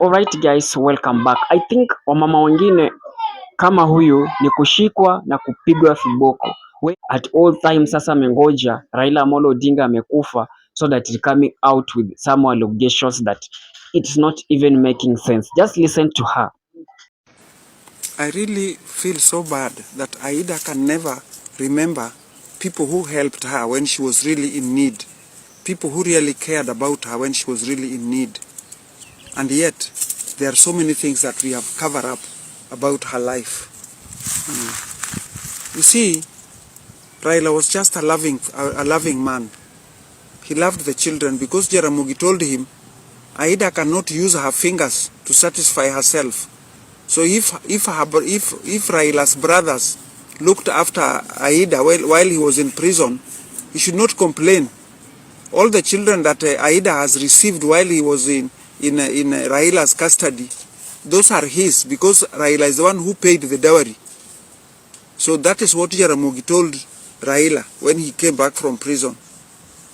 Alright guys, welcome back. I think wamama wengine kama huyu ni kushikwa na kupigwa viboko. At all time sasa amengoja Raila Amolo Odinga amekufa so that it coming out with some allegations that it's not even making sense. Just listen to her. I really feel so bad that Aida can never remember people who helped her when she was really in need. People who really cared about her when she was really in need. And yet, there are so many things that we have covered up about her life. You see, Raila was just a loving man. He loved the children because Jaramogi told him Aida cannot use her fingers to satisfy herself. So if Raila's brothers looked after Aida while he was in prison, he should not complain. All the children that Aida has received while he was in Raila's custody, those are his because Raila is the one who paid the dowry. So that is what Jaramogi told Raila when he came back from prison.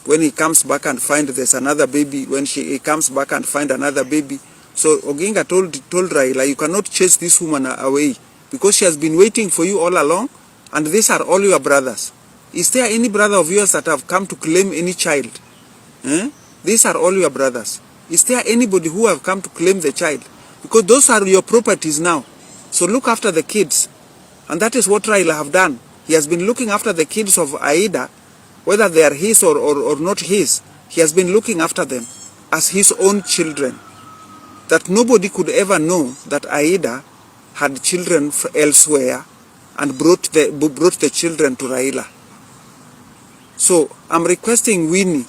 When he comes back and find there's another baby, when he comes back and find another baby. So Odinga told Raila, you cannot chase this woman away because she has been waiting for you all along and these are all your brothers. Is there any brother of yours that have come to claim any child? These are all your brothers. Is there anybody who have come to claim the child? Because those are your properties now. So look after the kids. And that is what Raila have done. He has been looking after the kids of Aida, whether they are his or not his. He has been looking after them as his own children. That nobody could ever know that Aida had children elsewhere and brought the children to Raila. So I'm requesting Winnie,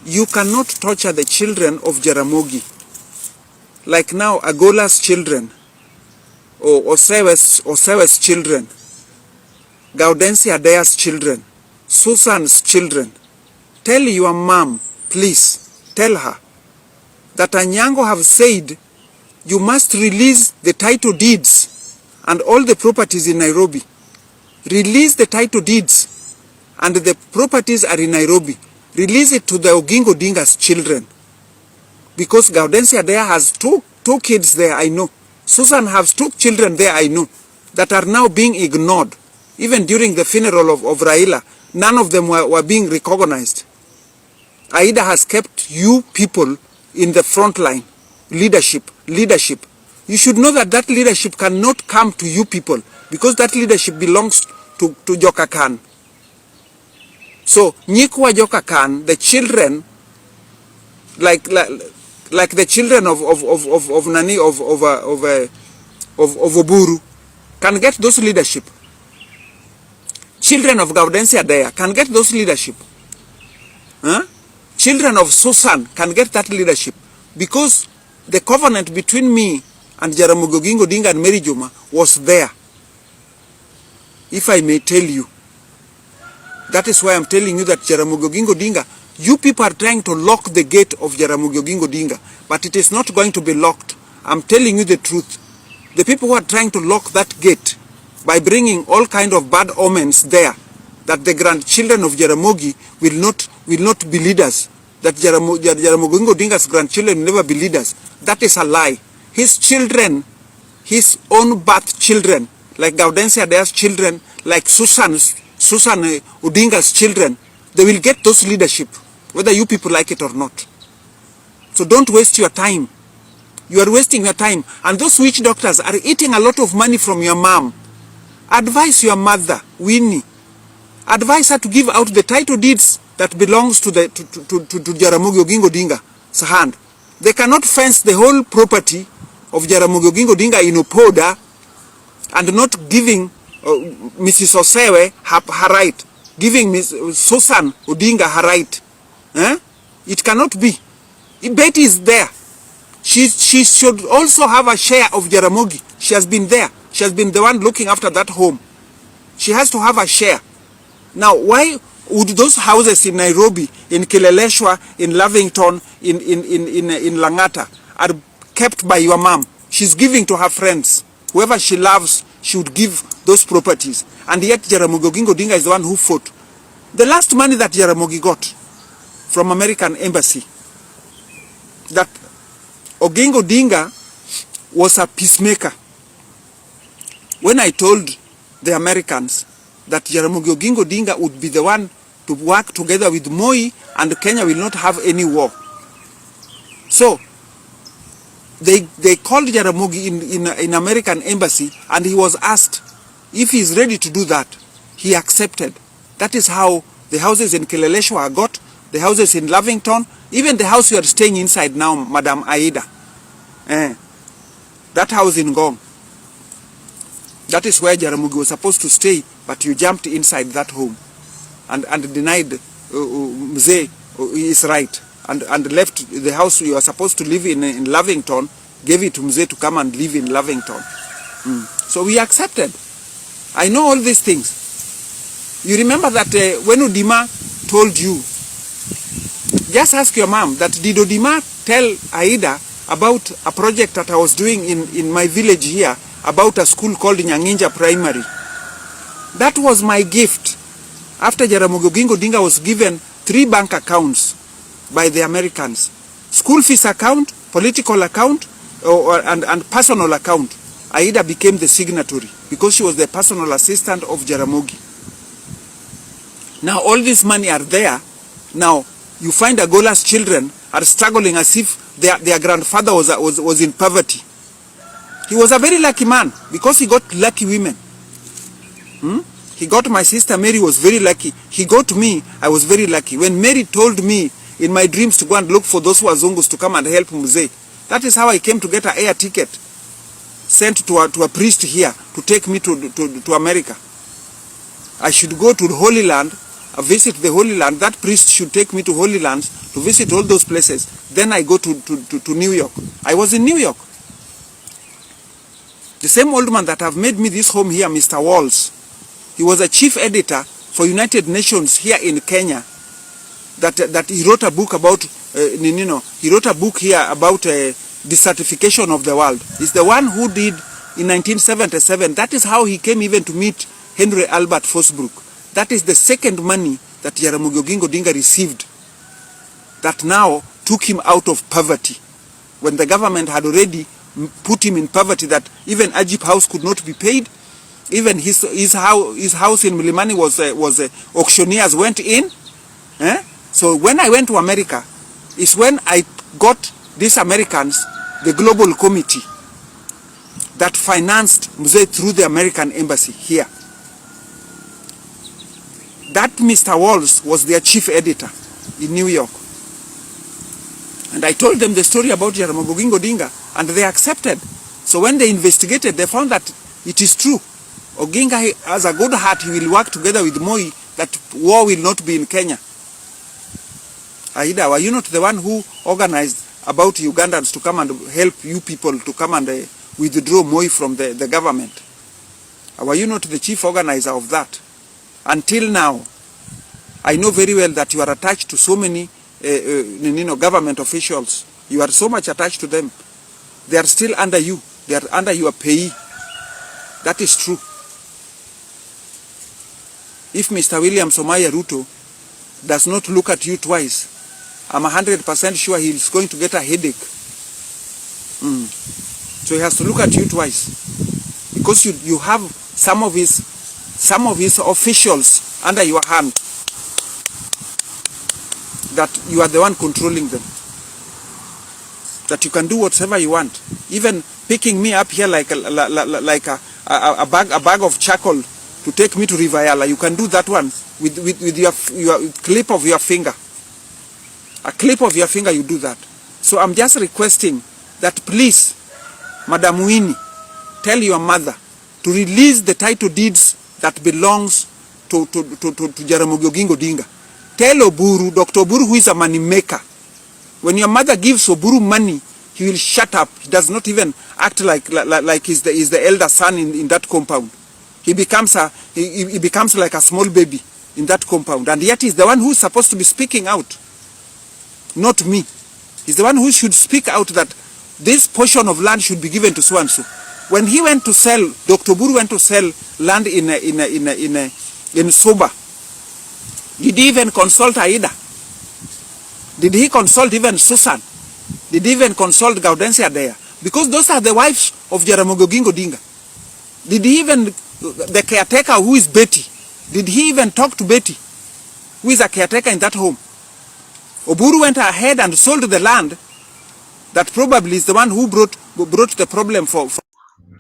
you cannot torture the children of Jaramogi. Like now, Agola's children, or Osewe's children, Gaudensia Dea's children, Susan's children. Tell your mom, please, tell her, that Anyango have said you must release the title deeds and all the properties in Nairobi. Release the title deeds and the properties are in Nairobi. Release it to the Oginga Odinga's children. Because Gaudensia there has two kids there, I know. Susan has 2 children there, I know, that are now being ignored. Even during the funeral of Raila, none of them were being recognized. Aida has kept you people in the front line. Leadership. You should know that that leadership cannot come to you people because that leadership belongs to Joka Khan. So, Nyikwa Joka Khan, the children, like the children of Oburu, can get those leadership. Children of Gaudensia there can get those leadership. Children of Susan can get that leadership because the covenant between me and Jaramogi Oginga Odinga and Mary Juma was there. If I may tell you, that is why I'm telling you that Jaramogi Oginga Odinga, you people are trying to lock the gate of Jaramogi Oginga Odinga, but it is not going to be locked. I'm telling you the truth. The people who are trying to lock that gate by bringing all kind of bad omens there, that the grandchildren of Jaramogi will not be leaders, that Jaramogi Oginga Odinga's grandchildren will never be leaders. That is a lie. His children, his own birth children, like Gaudensia Dea's children, like Susan Odinga's children, they will get those leadership, whether you people like it or not. So don't waste your time. You are wasting your time. And those witch doctors are eating a lot of money from your mom. Advise your mother, Winnie. Advise her to give out the title deeds that belongs to Jaramogi Oginga Odinga's hand. They cannot fence the whole property of Jaramogi Oginga Odinga in Opoda and not giving Mrs. Osewe her right, giving Susan Odinga her right. It cannot be. Betty is there. She should also have a share of Jaramogi. She has been there. She has been the one looking after that home. She has to have a share. Now, why would those houses in Nairobi, in Kileleshwa, in Lavington, in Langata, are kept by your mom? She's giving to her friends. Whoever she loves, she would give those properties. And yet Jaramogi Oginga Odinga is the one who fought. The last money that Jaramogi got from American embassy, that Oginga Odinga was a peacemaker. When I told the Americans that Jaramogi Oginga Odinga would be the one to work together with Moi and Kenya will not have any war. So they called Jaramogi in American embassy, and he was asked if he is ready to do that. He accepted. That is how the houses in Kileleshwa got, the houses in Lavington, even the house you are staying inside now, Madam Aida. That house in Ngong. That is where Jaramogi was supposed to stay, but you jumped inside that home and denied Mzee his right and left the house you are supposed to live in Lavington, gave it to Mzee to come and live in Lavington. So we accepted. I know all these things. You remember that when Odima told you, just ask your mom, that did Odima tell Aida about a project that I was doing in my village here, about a school called Nyanginja Primary? That was my gift. After Jaramogi Oginga Odinga was given 3 bank accounts by the Americans, school fees account, political account, and personal account, Aida became the signatory because she was the personal assistant of Jaramogi. Now all this money are there. Now you find Agola's children are struggling as if their grandfather was in poverty. He was a very lucky man because he got lucky women. He got my sister Mary, was very lucky. He got me, I was very lucky. When Mary told me in my dreams to go and look for those Wazungus to come and help Mzee, that is how I came to get an air ticket sent to a priest here to take me to America. I should go to the Holy Land, visit the Holy Land. That priest should take me to Holy Lands to visit all those places. Then I go to New York. I was in New York. The same old man that have made me this home here, Mr. Walls, he was a chief editor for United Nations here in Kenya. That he wrote a book about, he wrote a book here about desertification of the world. He's the one who did in 1977. That is how he came even to meet Henry Albert Fosbrook. That is the second money that Jaramogi Oginga Odinga received that now took him out of poverty. When the government had already put him in poverty, that even Ajip House could not be paid. Even his house in Milimani was auctioneers went in. So when I went to America, is when I got these Americans, the global committee that financed Mzee through the American embassy here. That Mr. Walls was their chief editor in New York. And I told them the story about Jaramogi Oginga Odinga, and they accepted. So when they investigated, they found that it is true. Oginga has a good heart. He will work together with Moi, that war will not be in Kenya. Aida, were you not the one who organized about Ugandans to come and help you people to come and withdraw Moi from the government? Were you not the chief organizer of that? Until now, I know very well that you are attached to so many government officials. You are so much attached to them. They are still under you. They are under your pay. That is true. If Mr. William Somaya Ruto does not look at you twice, I'm 100% sure he's going to get a headache. So he has to look at you twice, because you have some of his officials under your hand, that you are the one controlling them, that you can do whatever you want, even picking me up here like a bag of charcoal to take me to Rivayala. You can do that one with your clip of your finger. A clip of your finger, you do that. So I'm just requesting that please, Madam Winnie, tell your mother to release the title deeds that belongs to Jaramogi Oginga Odinga. Tell Oburu, Dr. Oburu, who is a money maker, when your mother gives Oburu money, he will shut up. He does not even act like he's the elder son in that compound. He becomes like a small baby in that compound, and yet he's the one who is supposed to be speaking out, not me. He's the one who should speak out that this portion of land should be given to so and so. When he went to sell, Dr. Oburu went to sell land in Soba, did he even consult Aida? Did he consult even Susan? Did he even consult Gaudensia there? Because those are the wives of Jaramogi Oginga Odinga. Did he even, the caretaker who is Betty, did he even talk to Betty, who is a caretaker in that home? Oburu went ahead and sold the land that probably is the one who brought the problem for.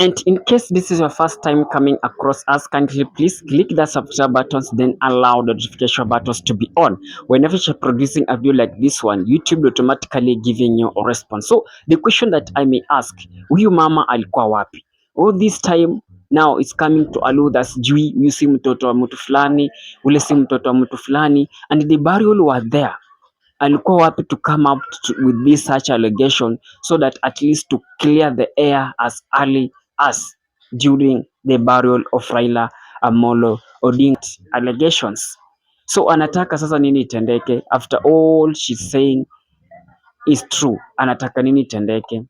And in case this is your first time coming across us, kindly please click the subscribe buttons, then allow the notification buttons to be on. Whenever you're producing a video like this one, YouTube automatically giving you a response. So the question that I may ask, huyu mama alikuwa wapi? All this time now it's coming to allude us, sijui huyu si mtoto wa mtu fulani, ule si mtoto wa mtu fulani, and the burial were there. Alikuwa wapi to come up with this such allegation, so that at least to clear the air as early as during the burial of Raila Amolo Odinga allegations. So anataka sasa nini itendeke? After all she's saying is true, anataka nini itendeke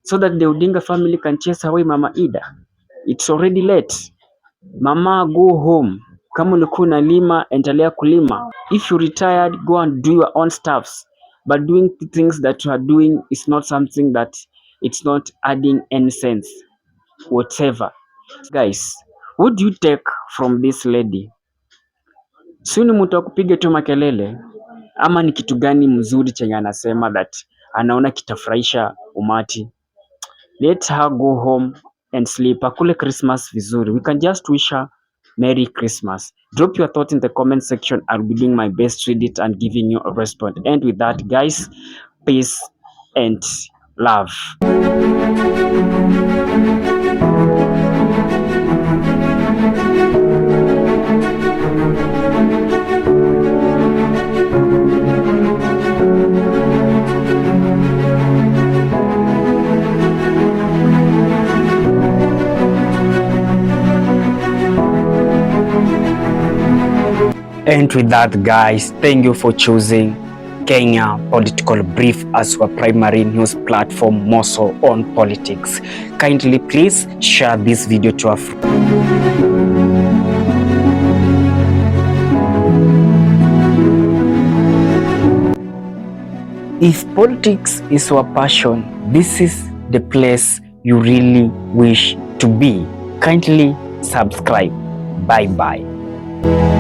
so that the Odinga family can chase away Mama Ida? It's already late. Mama, go home. Kama ulikuwa unalima, endelea kulima. If you retired, go and do your own stuffs. But doing things that you are doing is not something that it's not adding any sense whatever. Guys, what do you take from this lady? Si ni mtu wa kupiga tu makelele, ama ni kitu gani mzuri chenye anasema that anaona kitafurahisha umati? Let her go home and sleep. Akule Christmas vizuri. We can just wish her Merry Christmas. Drop your thoughts in the comment section. I'll be doing my best to read it and giving you a response. And with that, guys, peace and love. And with that, guys, thank you for choosing Kenya Political Brief as your primary news platform, more so on politics. Kindly please share this video to a friend. If politics is your passion, this is the place you really wish to be. Kindly subscribe. Bye bye.